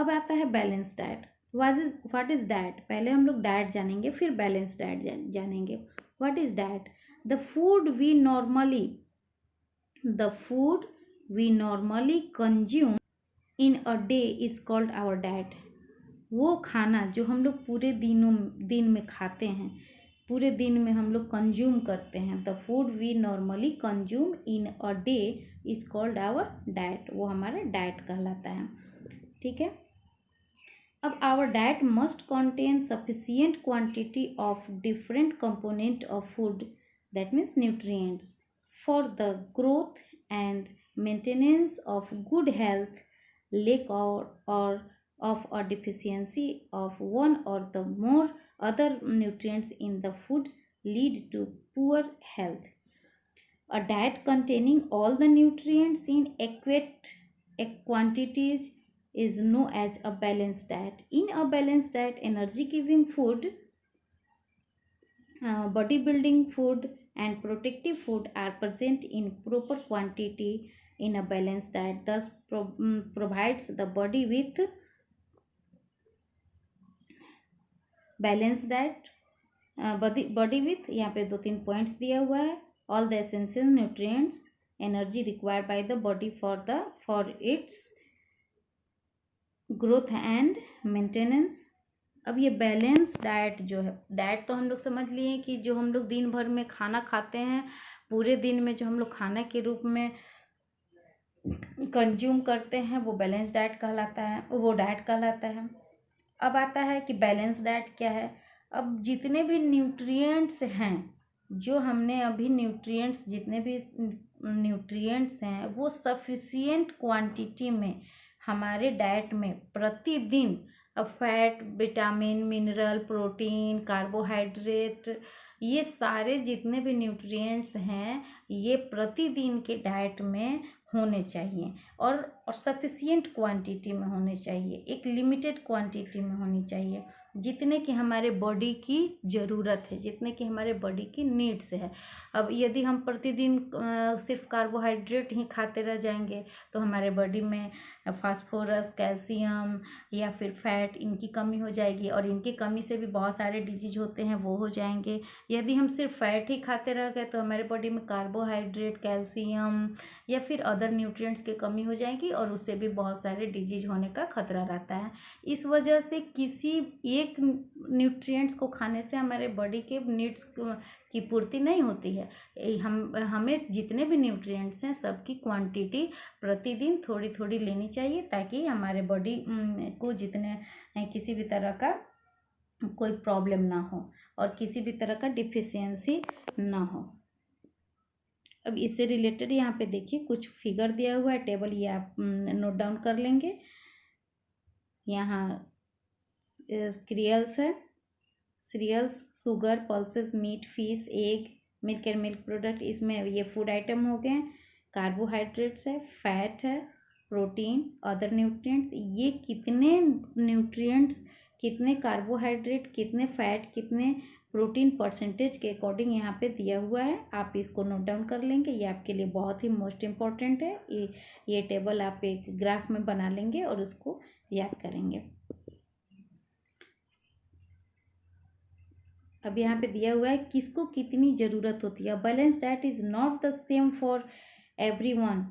अब आता है balance diet. What is diet? पहले हम लोग डाइट जानेंगे, फिर बैलेंस डाइट जानेंगे। What is diet? The food we normally consume in a day is called our diet. वो खाना जो हम लोग पूरे दिन में खाते हैं, पूरे दिन में हम लोग कंज्यूम करते हैं, the food we normally consume in a day is called our diet, वो हमारा डाइट कहलाता है। ठीक है। अब our diet must contain sufficient quantity of different component of food, that means nutrients, for the growth and maintenance of good health. lack or of a deficiency of one or the more other nutrients in the food lead to poor health. A diet containing all the nutrients in adequate quantities is known as a balanced diet. In a balanced diet, energy giving food, bodybuilding food and protective food are present in proper quantity in a balanced diet, thus provides the body with balanced diet, body with, यहाँ पे 2-3 points दिया हुआ है, all the essential nutrients energy required by the body for its growth and maintenance। अब ये balance diet जो है, diet तो हम लोग समझ लिए कि जो हम लोग दिन भर में खाना खाते हैं, पूरे दिन में जो हम लोग खाना के रूप में कंज्यूम करते हैं, वो बैलेंस डाइट कहलाता है, वो डाइट कहलाता है। अब आता है कि बैलेंस डाइट क्या है। अब जितने भी न्यूट्रिएंट्स हैं, जो हमने अभी न्यूट्रिएंट्स, जितने भी न्यूट्रिएंट्स हैं, वो सफिशिएंट क्वांटिटी में हमारे डाइट में प्रतिदिन, अब fat, vitamin, mineral, protein, carbohydrate, ये सारे जितने भी न्यूट्रिएंट्स हैं, ये प्रतिदिन के डाइट में होने चाहिए और सफिशिएंट क्वांटिटी में होने चाहिए, एक लिमिटेड क्वांटिटी में होनी चाहिए, जितने की हमारे बॉडी की ज़रूरत है, जितने की हमारे बॉडी की नीड्स है। अब यदि हम प्रतिदिन सिर्फ कार्बोहाइड्रेट ही खाते रह जाएंगे तो हमारे बॉडी में फास्फोरस, कैल्शियम या फिर फैट, इनकी कमी हो जाएगी और इनकी कमी से भी बहुत सारे डिजीज होते हैं, वो हो जाएंगे। यदि हम सिर्फ फैट ही खाते रह गए तो हमारे बॉडी में कार्बोहाइड्रेट, कैल्शियम या फिर अदर न्यूट्रिएंट्स की कमी हो जाएगी और उससे भी बहुत सारे डिजीज होने का खतरा रहता है। इस वजह से किसी एक न्यूट्रिएंट्स को खाने से हमारे बॉडी के नीड्स की पूर्ति नहीं होती है। हमें जितने भी न्यूट्रिएंट्स हैं, सबकी क्वांटिटी प्रतिदिन थोड़ी थोड़ी लेनी चाहिए, ताकि हमारे बॉडी को जितने किसी भी तरह का कोई प्रॉब्लम ना हो और किसी भी तरह का डिफिशियंसी ना हो। अब इससे रिलेटेड यहाँ पे देखिए कुछ फिगर दिया हुआ है, टेबल, ये आप नोट डाउन कर लेंगे। यहाँ सीरियल्स है, cereals, sugar, pulses, meat, fish, egg, milk and milk product, इसमें ये फूड आइटम हो गए। कार्बोहाइड्रेट्स है, फैट है, प्रोटीन, अदर न्यूट्रिएंट्स, ये कितने न्यूट्रिएंट्स, कितने कार्बोहाइड्रेट, कितने फैट, कितने प्रोटीन परसेंटेज के अकॉर्डिंग यहाँ पे दिया हुआ है। आप इसको नोट डाउन कर लेंगे, ये आपके लिए बहुत ही मोस्ट इम्पॉर्टेंट है। ये टेबल आप एक ग्राफ में बना लेंगे और उसको याद करेंगे। अब यहाँ पे दिया हुआ है किसको कितनी ज़रूरत होती है। Balance diet is not the same for everyone,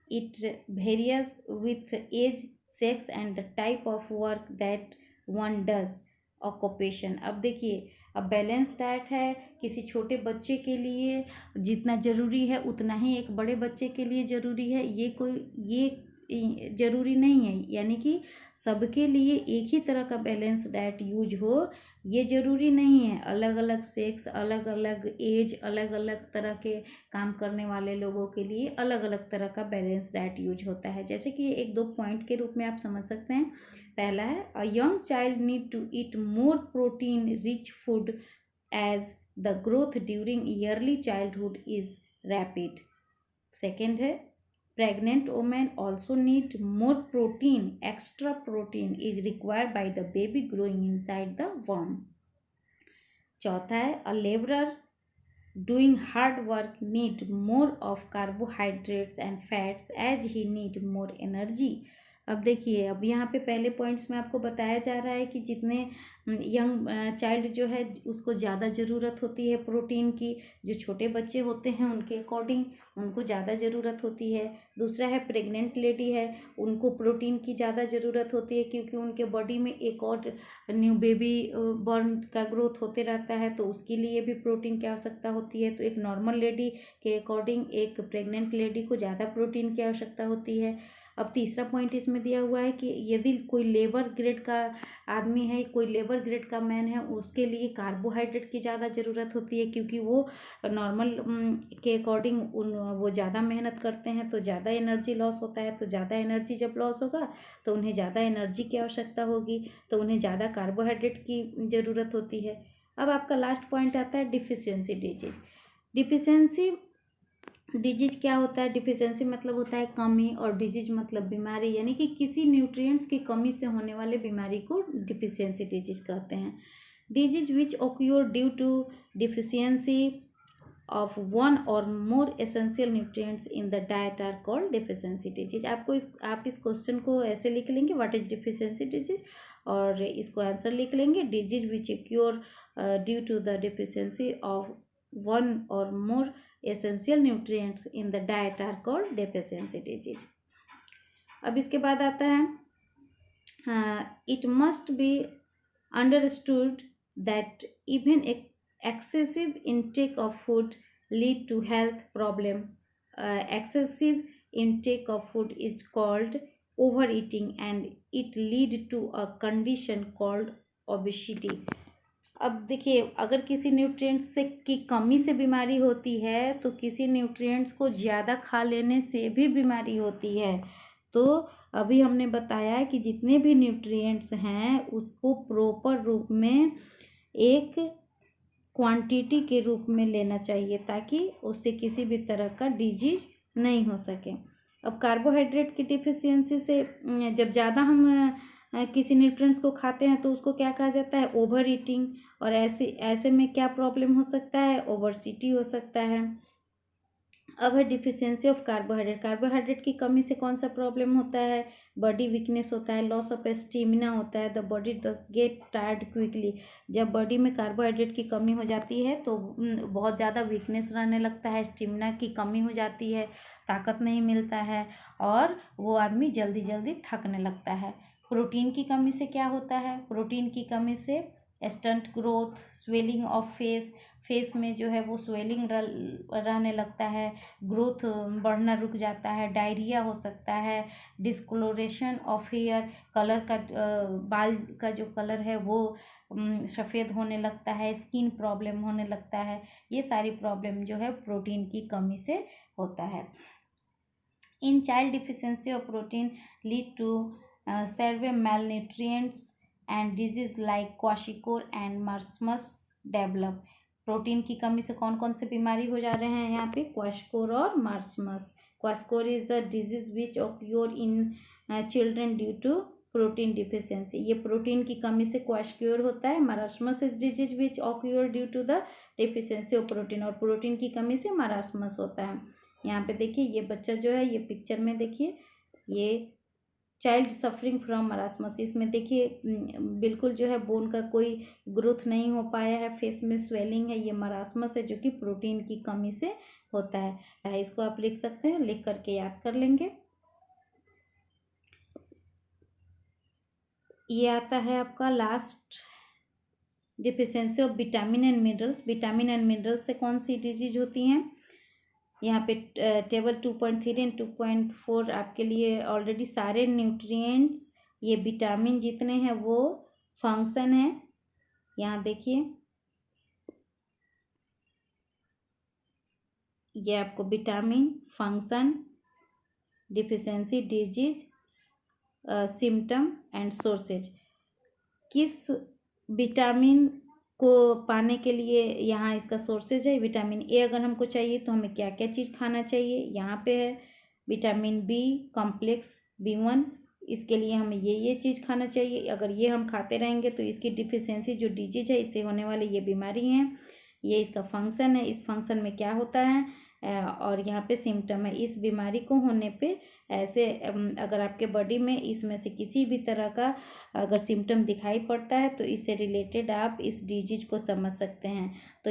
it varies with age, sex and the type of work that one does, occupation. अब देखिए, अब बैलेंस डाइट है, किसी छोटे बच्चे के लिए जितना ज़रूरी है उतना ही एक बड़े बच्चे के लिए ज़रूरी है, ये ज़रूरी नहीं है। यानी कि सबके लिए एक ही तरह का बैलेंस डाइट यूज हो, ये ज़रूरी नहीं है। अलग अलग सेक्स, अलग अलग एज, अलग अलग तरह के काम करने वाले लोगों के लिए अलग अलग तरह का बैलेंस डाइट यूज होता है। जैसे कि एक दो पॉइंट के रूप में आप समझ सकते हैं। पहला है, a young child need to eat more protein rich food as the growth during early childhood is rapid. Second है, pregnant women also need more protein, extra protein is required by the baby growing inside the womb। चौथा है, a laborer doing hard work need more of carbohydrates and fats as he need more energy अब देखिए, अब यहाँ पे पहले points में आपको बताया जा रहा है कि जितने यंग चाइल्ड जो है उसको ज़्यादा ज़रूरत होती है प्रोटीन की, जो छोटे बच्चे होते हैं उनके अकॉर्डिंग उनको ज़्यादा ज़रूरत होती है। दूसरा है प्रेग्नेंट लेडी है, उनको प्रोटीन की ज़्यादा ज़रूरत होती है क्योंकि उनके बॉडी में एक और न्यू बेबी बॉर्न का ग्रोथ होते रहता है, तो उसके लिए भी प्रोटीन की आवश्यकता होती है। तो एक नॉर्मल लेडी के अकॉर्डिंग एक प्रेग्नेंट लेडी को ज़्यादा प्रोटीन की आवश्यकता होती है। अब तीसरा पॉइंट इसमें दिया हुआ है कि यदि कोई लेबर ग्रेड का आदमी है, कोई लेबर ग्रेड का मैन है, उसके लिए कार्बोहाइड्रेट की ज़्यादा ज़रूरत होती है क्योंकि वो नॉर्मल के अकॉर्डिंग वो ज़्यादा मेहनत करते हैं तो ज़्यादा एनर्जी लॉस होता है। तो ज़्यादा एनर्जी जब लॉस होगा तो उन्हें ज़्यादा एनर्जी की आवश्यकता होगी, तो उन्हें ज़्यादा कार्बोहाइड्रेट की ज़रूरत होती है। अब आपका लास्ट पॉइंट आता है डिफिशियंसी डिजीज। डिफिशियंसी डिजीज क्या होता है? डिफिशियंसी मतलब होता है कमी, और डिजीज मतलब बीमारी, यानी कि किसी न्यूट्रिएंट्स की कमी से होने वाले बीमारी को डिफिशियंसी डिजीज कहते हैं। Disease which occur due to deficiency of one or more essential nutrients in the diet are called deficiency disease. आप इस क्वेश्चन को ऐसे लिख लेंगे, व्हाट इज डिफिशियंसी डिजीज, और इसको आंसर लिख लेंगे, disease which occur due to the deficiency of one or more essential nutrients in the diet are called deficiency disease. अब इसके बाद आता है it must be understood that even excessive intake of food lead to health problem. Excessive intake of food is called overeating and it lead to a condition called obesity. अब देखिए, अगर किसी nutrients से की कमी से बीमारी होती है तो किसी न्यूट्रिएंट्स को ज़्यादा खा लेने से भी बीमारी होती है। तो अभी हमने बताया कि जितने भी न्यूट्रिएंट्स हैं उसको प्रॉपर रूप में एक क्वांटिटी के रूप में लेना चाहिए ताकि उससे किसी भी तरह का डिजीज नहीं हो सके। अब कार्बोहाइड्रेट की डिफिशियंसी से जब ज़्यादा हम किसी न्यूट्रिएंट्स को खाते हैं तो उसको क्या कहा जाता है? Over eating. और ऐसे में क्या प्रॉब्लम हो सकता है? ओबेसिटी हो सकता है। अब है डिफिशियंसी ऑफ कार्बोहाइड्रेट। कार्बोहाइड्रेट की कमी से कौन सा प्रॉब्लम होता है? बॉडी वीकनेस होता है, लॉस ऑफ स्टेमिना होता है, the body does get tired quickly. जब बॉडी में कार्बोहाइड्रेट की कमी हो जाती है तो बहुत ज़्यादा वीकनेस रहने लगता है, स्टेमिना की कमी हो जाती है, ताकत नहीं मिलता है और वो आदमी जल्दी जल्दी थकने लगता है। प्रोटीन की कमी से क्या होता है? प्रोटीन की कमी से stunt growth, swelling of face में जो है वो स्वेलिंग रहने लगता है, ग्रोथ बढ़ना रुक जाता है, डायरिया हो सकता है, डिस्कोलोरेशन ऑफ हेयर, कलर का बाल का जो कलर है वो सफ़ेद होने लगता है, स्किन प्रॉब्लम होने लगता है। ये सारी प्रॉब्लम जो है प्रोटीन की कमी से होता है। In child deficiency of protein lead to severe malnutrients and disease like kwashiorkor and marasmus develop. Protein की कमी से कौन कौन से बीमारी हो जा रहे हैं यहाँ पे? क्वाशकोर और marasmus. Kwashiorkor is a disease which occur in children due to protein deficiency. ये प्रोटीन की कमी से क्वाशकोर होता है। Marasmus is disease which occur due to the deficiency of protein, और प्रोटीन की कमी से मारास्मस होता है। यहाँ पे देखिए, ये बच्चा जो है, ये पिक्चर में देखिए, ये चाइल्ड सफरिंग फ्रॉम मरास्मस में देखिए बिल्कुल जो है बोन का कोई ग्रोथ नहीं हो पाया है, फेस में स्वेलिंग है, ये मरास्मस है जो कि प्रोटीन की कमी से होता है। इसको आप लिख सकते हैं, लिख करके याद कर लेंगे। ये आता है आपका last, deficiency of vitamin and minerals. Vitamin and minerals से कौन सी डिजीज होती हैं? यहाँ पे टेबल 2.3 एंड 2.4 आपके लिए ऑलरेडी सारे न्यूट्रिएंट्स, ये विटामिन जितने हैं वो फंक्शन है। यहाँ देखिए, ये आपको vitamin, function, deficiency, disease, symptom and sources. किस विटामिन को पाने के लिए यहाँ इसका सोर्सेज है विटामिन ए। अगर हमको चाहिए तो हमें क्या क्या चीज़ खाना चाहिए? यहाँ पे है विटामिन बी कॉम्प्लेक्स B1, इसके लिए हमें ये चीज़ खाना चाहिए। अगर ये हम खाते रहेंगे तो इसकी डिफिशियंसी जो डिजीज है, इससे होने वाले ये बीमारी हैं। ये इसका फंक्शन है। इस फंक्शन में क्या होता है? और यहाँ पे सिम्टम है। इस बीमारी को होने पे ऐसे अगर आपके बॉडी में इसमें से किसी भी तरह का अगर सिम्टम दिखाई पड़ता है तो इससे रिलेटेड आप इस डिजीज को समझ सकते हैं। तो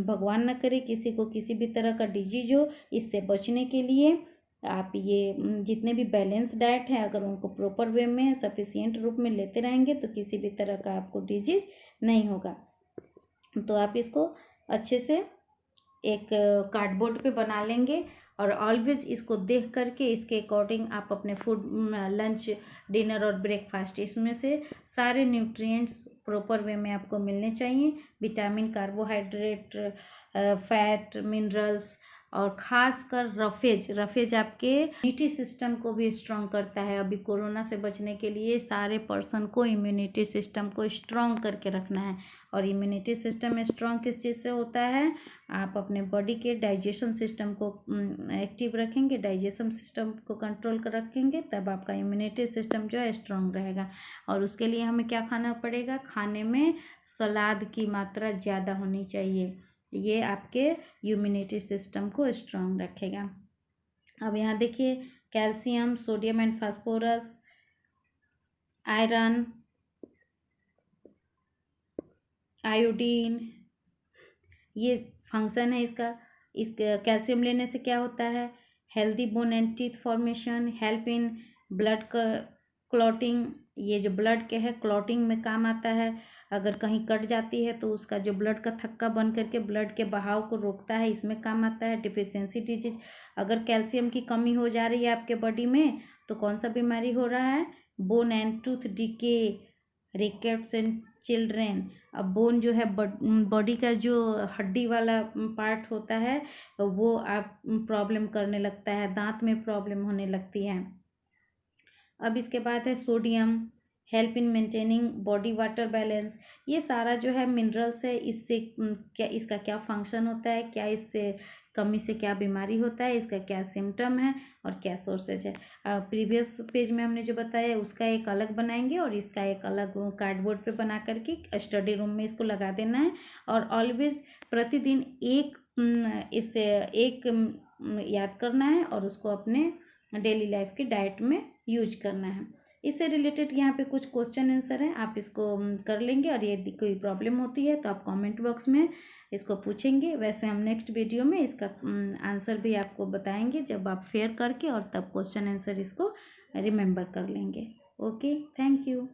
भगवान न करे किसी को किसी भी तरह का डिजीज हो। इससे बचने के लिए आप ये जितने भी बैलेंस डाइट है अगर उनको प्रॉपर वे में सफिशिएंट रूप में लेते रहेंगे तो किसी भी तरह का आपको डिजीज नहीं होगा। तो आप इसको अच्छे से एक कार्डबोर्ड पे बना लेंगे और ऑलवेज इसको देख करके इसके अकॉर्डिंग आप अपने फूड लंच डिनर और ब्रेकफास्ट इसमें से सारे न्यूट्रिएंट्स प्रॉपर वे में आपको मिलने चाहिए। विटामिन, कार्बोहाइड्रेट, फैट, मिनरल्स और ख़ासकर रफेज आपके इम्यूनिटी सिस्टम को भी स्ट्रॉन्ग करता है। अभी कोरोना से बचने के लिए सारे पर्सन को इम्यूनिटी सिस्टम को स्ट्रॉन्ग करके रखना है। और इम्यूनिटी सिस्टम स्ट्रॉन्ग किस चीज़ से होता है? आप अपने बॉडी के डाइजेशन सिस्टम को एक्टिव रखेंगे, डाइजेशन सिस्टम को कंट्रोल कर रखेंगे, तब आपका इम्यूनिटी सिस्टम जो है स्ट्रॉन्ग रहेगा। और उसके लिए हमें क्या खाना पड़ेगा? खाने में सलाद की मात्रा ज़्यादा होनी चाहिए। ये आपके इम्यूनिटी सिस्टम को स्ट्रॉन्ग रखेगा। अब यहाँ देखिए calcium, sodium and phosphorus, iron, iodine, ये फंक्शन है इसका। इस कैल्शियम लेने से क्या होता है? Healthy bone and teeth formation, help in blood clotting. ये जो ब्लड के है क्लॉटिंग में काम आता है। अगर कहीं कट जाती है तो उसका जो ब्लड का थक्का बन करके ब्लड के बहाव को रोकता है, इसमें काम आता है। डिफिशियंसी डिजीज, अगर कैल्शियम की कमी हो जा रही है आपके बॉडी में तो कौन सा बीमारी हो रहा है? Bone and tooth decay, rickets and children. अब बोन जो है बॉडी का जो हड्डी वाला पार्ट होता है वो आप प्रॉब्लम करने लगता है, दांत में प्रॉब्लम होने लगती है। अब इसके बाद है sodium, help in maintaining body water balance. ये सारा जो है मिनरल्स है, इससे क्या इसका क्या फंक्शन होता है, क्या इससे कमी से क्या बीमारी होता है, इसका क्या सिम्टम है और क्या सोर्सेज है। प्रीवियस पेज में हमने जो बताया उसका एक अलग बनाएंगे और इसका एक अलग कार्डबोर्ड पे बना करके स्टडी रूम में इसको लगा देना है। और ऑलवेज प्रतिदिन इससे एक याद करना है और उसको अपने डेली लाइफ की डाइट में यूज करना है। इससे रिलेटेड यहाँ पे कुछ क्वेश्चन आंसर हैं, आप इसको कर लेंगे। और यदि कोई प्रॉब्लम होती है तो आप कमेंट बॉक्स में इसको पूछेंगे। वैसे हम नेक्स्ट वीडियो में इसका आंसर भी आपको बताएंगे जब आप फेयर करके और तब क्वेश्चन आंसर इसको रिमेंबर कर लेंगे। Okay, thank you.